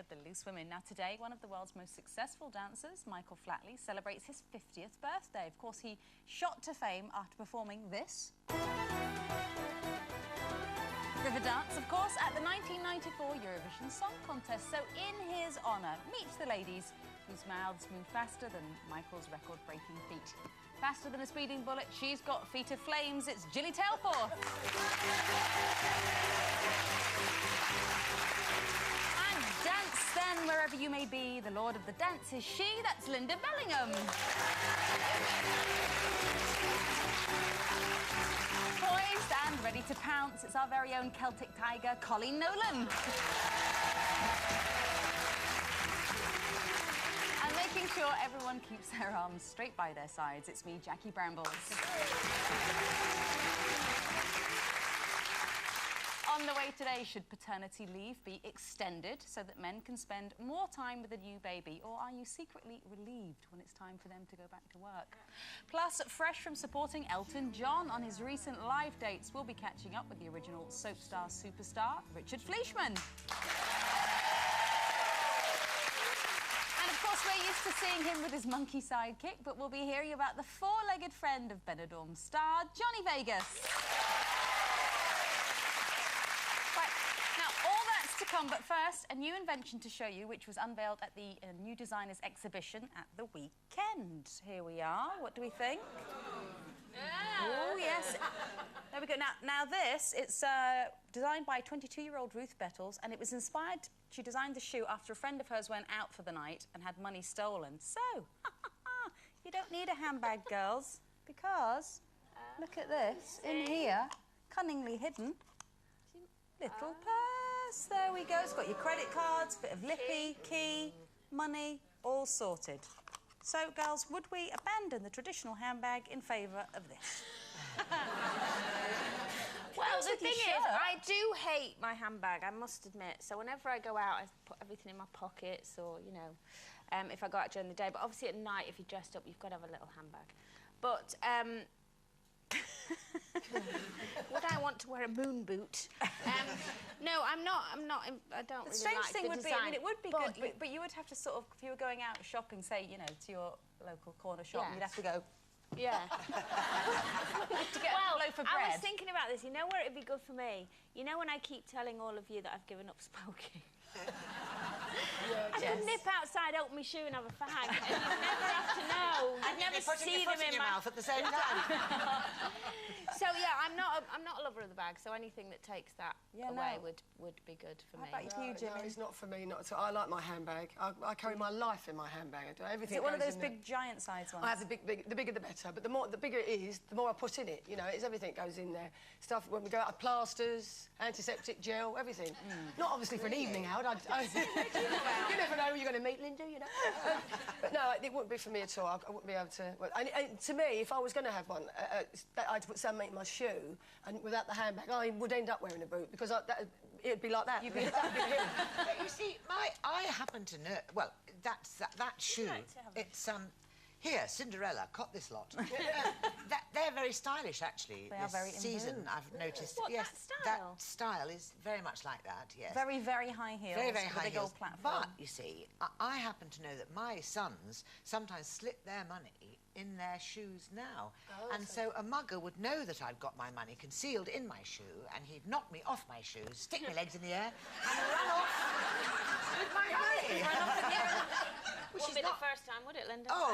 with the Loose Women. Now today, one of the world's most successful dancers, Michael Flatley, celebrates his 50th birthday. Of course, he shot to fame after performing this River Dance, of course, at the 1994 Eurovision Song Contest. So in his honour, meet the ladies whose mouths move faster than Michael's record-breaking feet. Faster than a speeding bullet, she's got feet of flames. It's Gilly Tailforth. And dance then, wherever you may be. The lord of the dance is she. That's Linda Bellingham. Poised and ready to pounce, it's our very own Celtic tiger, Colleen Nolan. And making sure everyone keeps their arms straight by their sides, it's me, Jackie Brambles. On the way today, should paternity leave be extended so that men can spend more time with a new baby? Or are you secretly relieved when it's time for them to go back to work? Plus, fresh from supporting Elton John on his recent live dates, we'll be catching up with the original soap star superstar, Richard Fleeshman. And of course, we're used to seeing him with his monkey sidekick, but we'll be hearing about the four-legged friend of Benidorm star, Johnny Vegas. To come, but first, a new invention to show you, which was unveiled at the New Designers exhibition at the weekend. Here we are. What do we think? Oh, yes. There we go. Now this, it's designed by 22-year-old Ruth Bettles, and it was inspired... She designed the shoe after a friend of hers went out for the night and had money stolen. So, you don't need a handbag, girls, because look at this. In here, cunningly hidden, little purse. There we go. It's got your credit cards, bit of lippy, key, money, all sorted. So, girls, would we abandon the traditional handbag in favour of this? Well, the thing is, I do hate my handbag, I must admit. So whenever I go out, I put everything in my pockets or, you know, if I go out during the day. But obviously at night, if you're dressed up, you've got to have a little handbag. But, would I want to wear a moon boot? No, I'm not, I don't really like the design. The strange thing would be, I mean, it would be good, but you would have to sort of, if you were going out shopping, say, you know, to your local corner shop, yes. You'd have to go... Yeah. to get a loaf of bread. I was thinking about this. You know where it'd be good for me? You know when I keep telling all of you that I've given up smoking? I could nip outside, open my shoe and have a fag, and you'd never have to know. I'd never see them in my mouth at the same time. So yeah, I'm not a lover of the bag. So anything that takes that away would be good for me. How about you, Jimmy? No, it's not for me. Not at all. I like my handbag. I carry my life in my handbag. I do everything. Is it one of those big giant size ones? I have the bigger the better. But the bigger it is, the more I put in it. You know, it's everything goes in there. Stuff when we go out, plasters, antiseptic gel, everything. Not obviously for an evening out. You never know who you're going to meet, Linda, you know. But no, it wouldn't be for me at all. I wouldn't be able to... Well, and to me, if I was going to have one, I'd put something in my shoe, and without the handbag, I would end up wearing a boot, because it'd be like that. But you see, I happen to know... Well, that shoe, it's... Here, Cinderella, caught this lot. They're very stylish, actually. They are very in season, vogue. I've noticed. What, yes, that style? That style is very much like that, yes. Very, very high heels. Very, very high big heels. old platform. But, you see, I happen to know that my sons sometimes slip their money in their shoes now. Oh, and so a mugger would know that I've got my money concealed in my shoe, and he'd knock me off my shoes, stick my legs in the air, and run off with my money. Run off with your... Wouldn't be the first time, would it, Linda? Oh.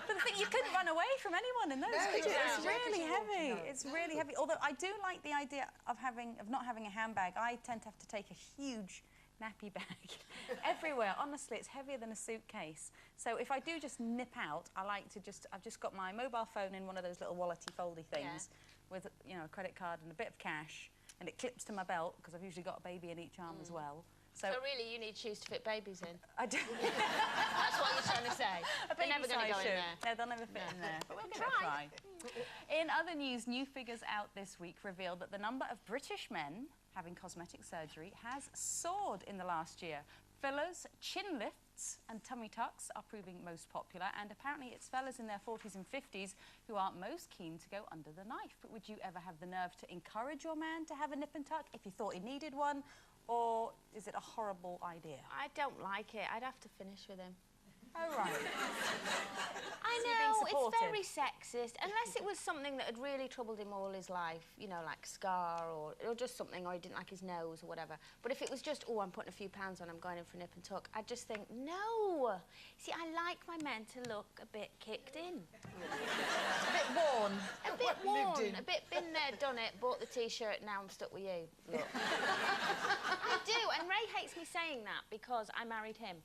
But the thing, you couldn't run away from anyone in those, could you? It's really heavy. It's really heavy. Although I do like the idea of not having a handbag. I tend to have to take a huge nappy bag everywhere. Honestly, it's heavier than a suitcase. So if I do just nip out, I like to I've just got my mobile phone in one of those little wallety foldy things with, you know, a credit card and a bit of cash, and it clips to my belt because I've usually got a baby in each arm as well. So really, you need shoes to fit babies in. I do. That's what you're trying to say. They're never going to go in there. No, they'll never fit in there. But we're going to try. In other news, new figures out this week reveal that the number of British men having cosmetic surgery has soared in the last year. Fillers, chin lifts and tummy tucks are proving most popular, and apparently it's fellas in their 40s and 50s who are most keen to go under the knife. But would you ever have the nerve to encourage your man to have a nip and tuck if you thought he needed one? or is it a horrible idea? I don't like it. I'd have to finish with him. Oh, right. I So you're know, being it's very supportive. sexist. Unless it was something that had really troubled him all his life, you know, like scar or just something, or he didn't like his nose or whatever. But if it was just, oh, I'm putting a few pounds on, I'm going in for a nip and tuck, I'd just think, no. See, I like my men to look a bit kicked in. A bit worn. A bit worn, a bit been there, done it, bought the T-shirt, now I'm stuck with you. Look. I do, and Ray hates me saying that because I married him.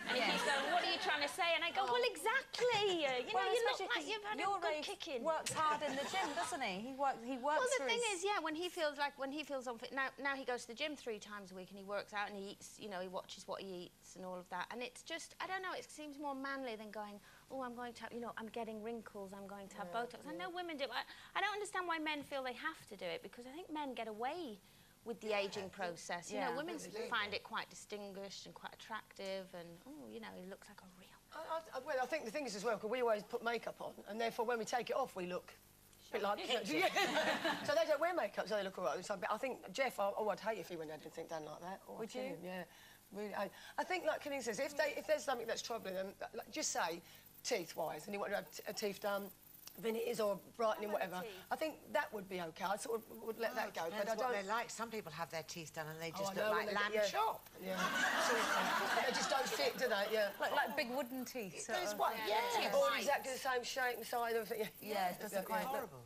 And he keeps going, what are you trying to say? And I go, well, exactly. You know, you look like you've had a good kicking. Works hard in the gym, doesn't he? He works Well, the for thing his... is, yeah, when he feels unfit, now he goes to the gym 3 times a week and he works out and he eats, you know, he watches what he eats and all of that. And it's just, I don't know, it seems more manly than going, oh, I'm going to have, you know, I'm getting wrinkles, I'm going to have Botox. I know women do it. I don't understand why men feel they have to do it, because I think men get away with the ageing process. You know, women find it quite distinguished and quite attractive and, oh, you know, he looks like a real... Well, I think the thing is as well, because we always put makeup on, and therefore when we take it off, we look a bit like... You know, so they don't wear makeup, so they look all right. So, I think, Jeff, I'd hate if he went out and anything done like that. Oh, Would you? Yeah, really. I think, like Kenny says, if there's something that's troubling them, like, just say, teeth-wise, and you want to have a teeth done, veneers or brightening, whatever. I think that would be okay. I sort of would let that go. But I don't... what they like. Some people have their teeth done and they just look like lamb chop. Yeah. They just don't fit, do they? Yeah. Like big wooden teeth. There's what? Yeah. All exactly the same shape and size. Everything. Yeah, it doesn't quite look... Horrible.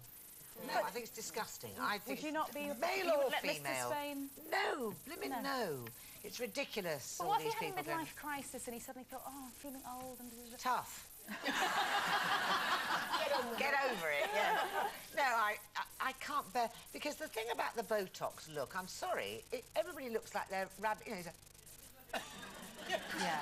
No, I think it's disgusting. I think Would you not be... male you or would let female? Mr. Spain... No, blimmin' no. It's ridiculous. But all what if these he had a people midlife crisis and he suddenly thought, oh, I'm feeling old and... Tough. Get over it, yeah. No, I can't bear... Because the thing about the Botox look, I'm sorry, everybody looks like they're rabbit... You know,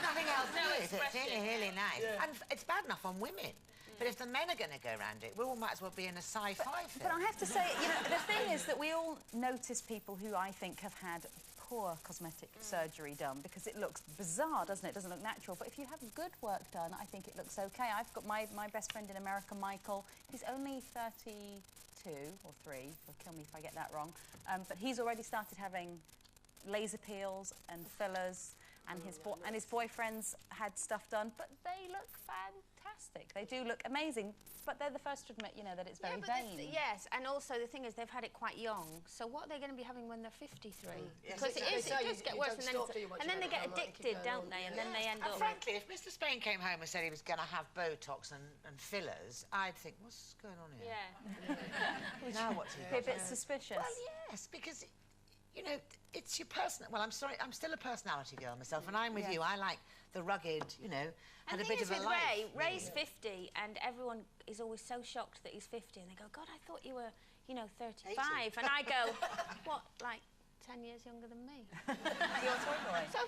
nothing else to it. It's really, really nice. Yeah. And it's bad enough on women. But if the men are going to go around it, we all might as well be in a sci-fi film. But I have to say, you know, the thing is that we all notice people who I think have had poor cosmetic surgery done because it looks bizarre, doesn't it? It doesn't look natural. But if you have good work done, I think it looks okay. I've got my best friend in America, Michael. He's only 32 or 3. He'll kill me if I get that wrong. But he's already started having laser peels and fillers, and his boyfriends had stuff done, but they look fantastic. They do look amazing, but they're the first to admit, you know, that it's very vain. Yes, and also the thing is they've had it quite young, so what are they going to be having when they're 53? Yes, because it does get worse, and then they get addicted, don't they? And then they end up... Frankly, if Mr. Spain came home and said he was going to have Botox and fillers, I'd think, what's going on here? Yeah. Now what's he Be a got? bit suspicious. Well, yes, because... You know, it's your personal... Well, I'm sorry, I'm still a personality girl myself, and I'm with you. I like the rugged, you know, had a bit of a life. Ray's 50, and everyone is always so shocked that he's 50, and they go, God, I thought you were, you know, 35. 80. And I go, what, like 10 years younger than me? Your toy boy. So